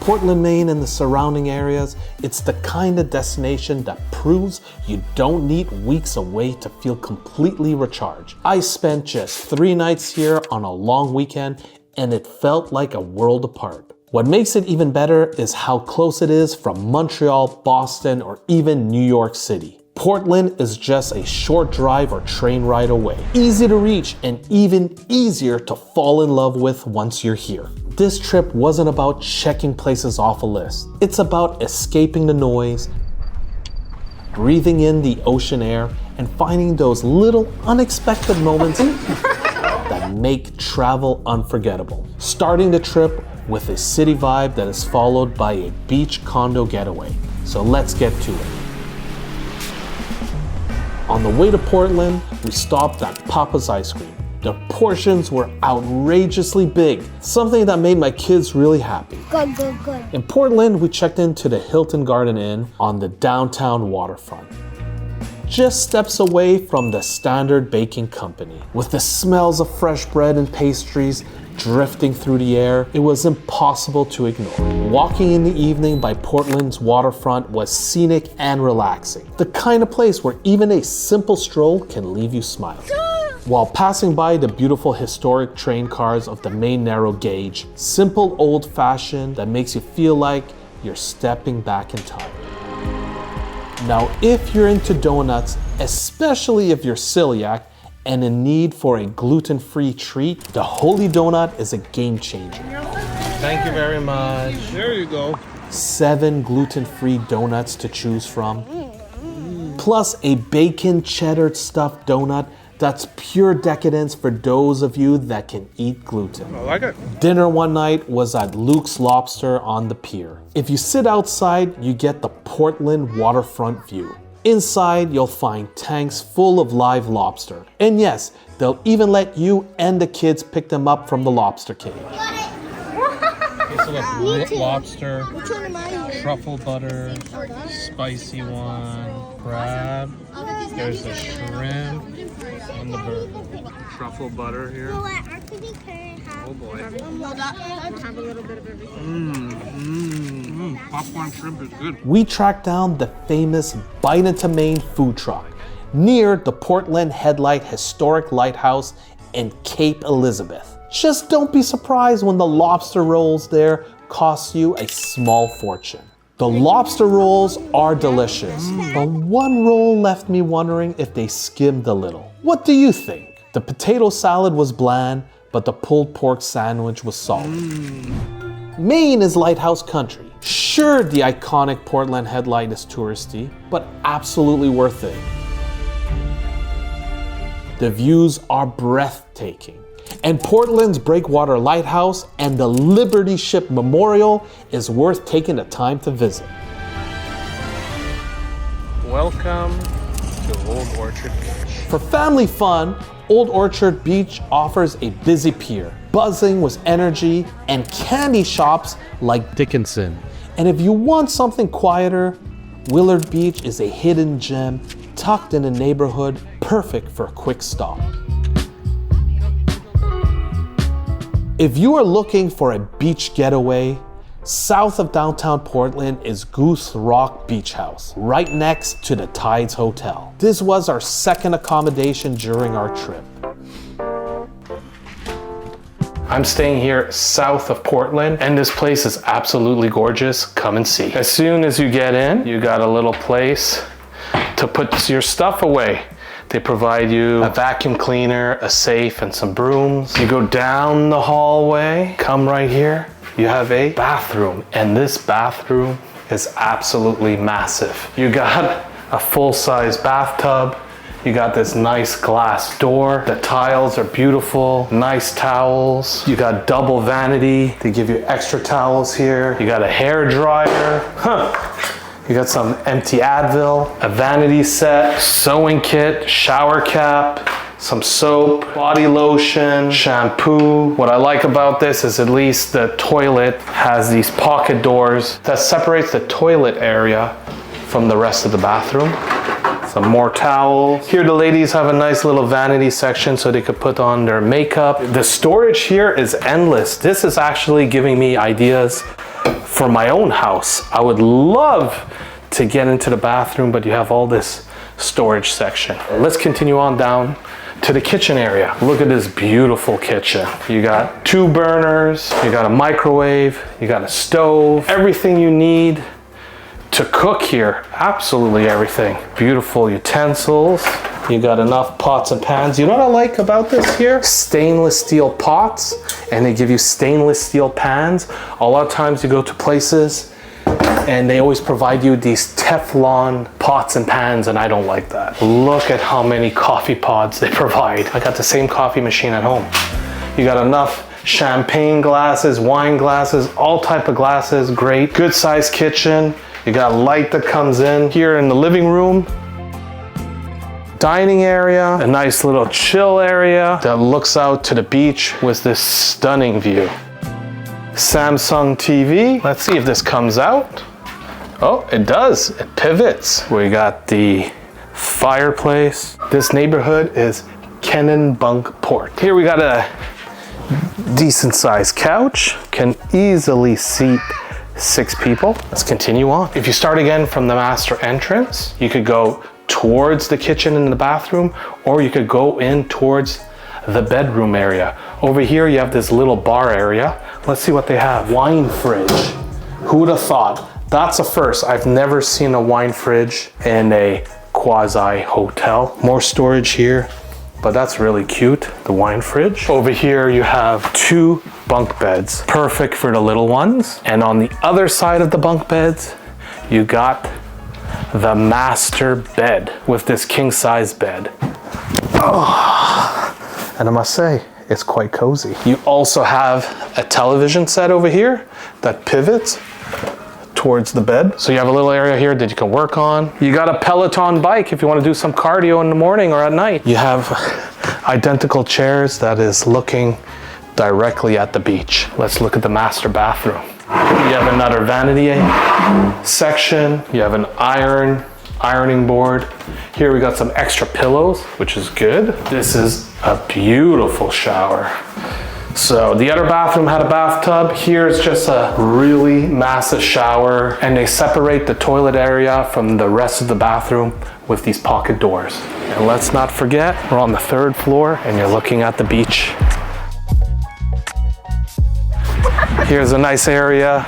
Portland, Maine and the surrounding areas, it's the kind of destination that proves you don't need weeks away to feel completely recharged. I spent just 3 nights here on a long weekend and it felt like a world apart. What makes it even better is how close it is from Montreal, Boston, or even New York City. Portland is just a short drive or train ride away. Easy to reach and even easier to fall in love with once you're here. This trip wasn't about checking places off a list. It's about escaping the noise, breathing in the ocean air, and finding those little unexpected moments that make travel unforgettable. Starting the trip with a city vibe that is followed by a beach condo getaway. So let's get to it. On the way to Portland, we stopped at Papa's Ice Cream. The portions were outrageously big, something that made my kids really happy. Good. In Portland, we checked into the Hilton Garden Inn on the downtown waterfront. Just steps away from the Standard Baking Company. With the smells of fresh bread and pastries drifting through the air, it was impossible to ignore. Walking in the evening by Portland's waterfront was scenic and relaxing. The kind of place where even a simple stroll can leave you smiling. While passing by the beautiful historic train cars of the Maine narrow gauge, simple old-fashioned that makes you feel like you're stepping back in time. Now, if you're into donuts, especially if you're celiac and in need for a gluten-free treat, the Holy Donut is a game changer. Thank you very much. There you go. 7 gluten-free donuts to choose from, plus a bacon cheddar stuffed donut that's pure decadence for those of you that can eat gluten. I like it. Dinner one night was at Luke's Lobster on the pier. If you sit outside, you get the Portland Waterfront view. Inside, you'll find tanks full of live lobster. And yes, they'll even let you and the kids pick them up from the lobster cage. So like lobster, Which one am I? truffle butter, spicy one, crab. There's the shrimp and the bird. Truffle butter here. Oh boy. We'll have a little bit of everything. Popcorn shrimp is good. We tracked down the famous Bite Into Maine food truck near the Portland Headlight Historic Lighthouse in Cape Elizabeth. Just don't be surprised when the lobster rolls there cost you a small fortune. The lobster rolls are delicious, but one roll left me wondering if they skimmed a little. What do you think? The potato salad was bland, but the pulled pork sandwich was solid. Maine is lighthouse country. Sure, the iconic Portland Headlight is touristy, but absolutely worth it. The views are breathtaking. And Portland's Breakwater Lighthouse and the Liberty Ship Memorial is worth taking the time to visit. Welcome to Old Orchard Beach. For family fun, Old Orchard Beach offers a busy pier, buzzing with energy and candy shops like Dickinson. And if you want something quieter, Willard Beach is a hidden gem tucked in a neighborhood perfect for a quick stop. If you are looking for a beach getaway, south of downtown Portland is Goose Rock Beach House, right next to the Tides Hotel. This was our second accommodation during our trip. I'm staying here south of Portland, and this place is absolutely gorgeous. Come and see. As soon as you get in, you got a little place to put your stuff away. They provide you a vacuum cleaner, a safe, and some brooms. You go down the hallway, come right here, you have a bathroom, and this bathroom is absolutely massive. You got a full-size bathtub, you got this nice glass door, the tiles are beautiful, nice towels, you got double vanity, they give you extra towels here, you got a hair dryer, you got some empty Advil, a vanity set, sewing kit, shower cap, some soap, body lotion, shampoo. What I like about this is at least the toilet has these pocket doors that separates the toilet area from the rest of the bathroom. Some more towels. Here the ladies have a nice little vanity section so they could put on their makeup. The storage here is endless. This is actually giving me ideas For my own house, I would love to get into the bathroom, but you have all this storage section. Let's continue on down to the kitchen area. Look at this beautiful kitchen. You got 2 burners, you got a microwave, you got a stove, everything you need to cook here. Absolutely everything. Beautiful utensils. You got enough pots and pans. You know what I like about this here? Stainless steel pots, and they give you stainless steel pans. A lot of times you go to places and they always provide you these Teflon pots and pans, and I don't like that. Look at how many coffee pods they provide. I got the same coffee machine at home. You got enough champagne glasses, wine glasses, all type of glasses, great. Good sized kitchen. You got a light that comes in here in the living room. Dining area, a nice little chill area that looks out to the beach with this stunning view. Samsung TV. Let's see if this comes out. Oh, it does. It pivots. We got the fireplace. This neighborhood is Kennebunkport. Here we got a decent sized couch. Can easily seat 6 people. Let's continue on. If you start again from the master entrance, you could go towards the kitchen and the bathroom, or you could go in towards the bedroom area. Over here you have this little bar area. Let's see what they have. Wine fridge. Who would have thought? That's a first. I've never seen a wine fridge in a quasi hotel. More storage here, but that's really cute, the wine fridge. Over here you have 2 bunk beds, perfect for the little ones. And on the other side of the bunk beds, you got the master bed with this king size bed. Oh, and I must say, it's quite cozy. You also have a television set over here that pivots towards the bed. So you have a little area here that you can work on. You got a Peloton bike if you want to do some cardio in the morning or at night. You have identical chairs that is looking directly at the beach. Let's look at the master bathroom. You have another vanity section. You have an ironing board. Here we got some extra pillows, which is good. This is a beautiful shower. So the other bathroom had a bathtub. Here's just a really massive shower, and they separate the toilet area from the rest of the bathroom with these pocket doors. And let's not forget, we're on the 3rd floor and you're looking at the beach. Here's a nice area.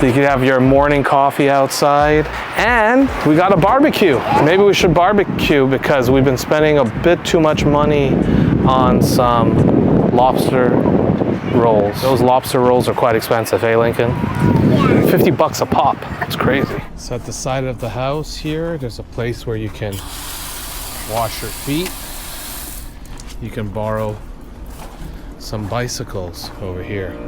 You can have your morning coffee outside. And we got a barbecue. Maybe we should barbecue because we've been spending a bit too much money on some lobster rolls. Those lobster rolls are quite expensive, eh, Lincoln? Yeah. $50 a pop. It's crazy. So at the side of the house here, there's a place where you can wash your feet. You can borrow some bicycles over here.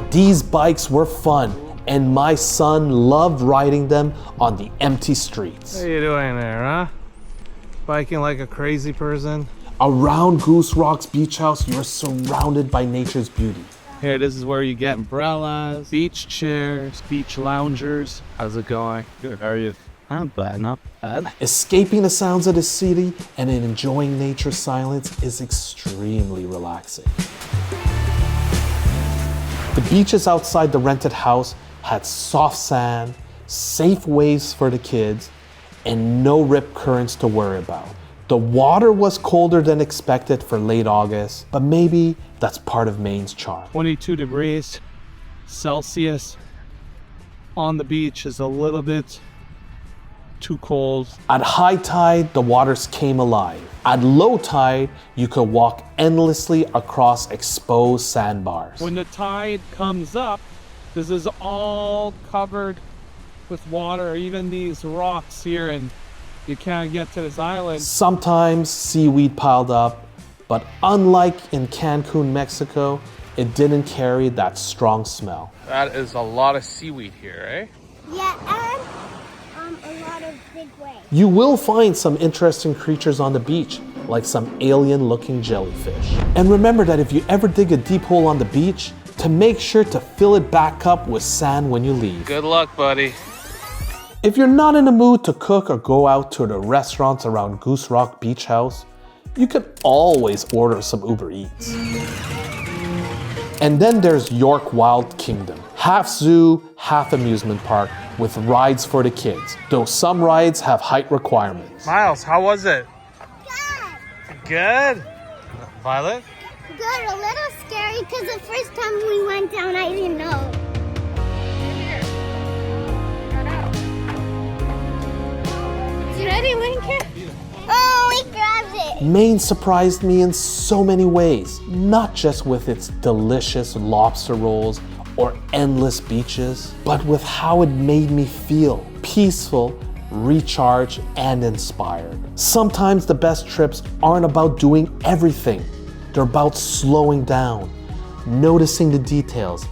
These bikes were fun, and my son loved riding them on the empty streets. What are you doing there, huh? Biking like a crazy person? Around Goose Rock's beach house, you're surrounded by nature's beauty. Here, this is where you get umbrellas, beach chairs, beach loungers. How's it going? Good. How are you? Not bad, not bad. Escaping the sounds of the city and enjoying nature's silence is extremely relaxing. The beaches outside the rented house had soft sand, safe waves for the kids, and no rip currents to worry about. The water was colder than expected for late August, but maybe that's part of Maine's charm. 22 degrees Celsius on the beach is a little bit too cold. At high tide, the waters came alive. At low tide, you could walk endlessly across exposed sandbars. When the tide comes up, this is all covered with water, even these rocks here, and you can't get to this island. Sometimes seaweed piled up, but unlike in Cancun, Mexico, it didn't carry that strong smell. That is a lot of seaweed here, eh? Yeah, and a lot of big waves. You will find some interesting creatures on the beach, like some alien-looking jellyfish. And remember that if you ever dig a deep hole on the beach, to make sure to fill it back up with sand when you leave. Good luck, buddy. If you're not in the mood to cook or go out to the restaurants around Goose Rock Beach House, you can always order some Uber Eats. And then there's York Wild Kingdom. Half zoo, half amusement park with rides for the kids, though some rides have height requirements. Miles, how was it? Good. Good? Violet? Good. A little scary because the first time we went down, I didn't know. You ready, Lincoln? Oh, he grabs it. Maine surprised me in so many ways, not just with its delicious lobster rolls or endless beaches, but with how it made me feel peaceful, recharged, and inspired. Sometimes the best trips aren't about doing everything. They're about slowing down, noticing the details,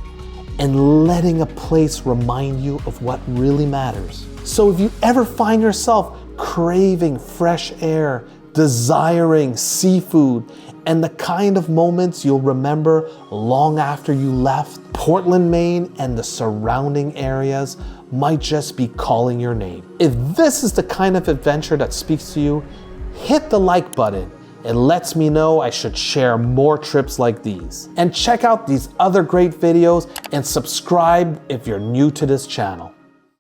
and letting a place remind you of what really matters. So if you ever find yourself craving fresh air, desiring seafood, and the kind of moments you'll remember long after you left, Portland, Maine and the surrounding areas might just be calling your name. If this is the kind of adventure that speaks to you, hit the like button. It lets me know I should share more trips like these. And check out these other great videos and subscribe if you're new to this channel.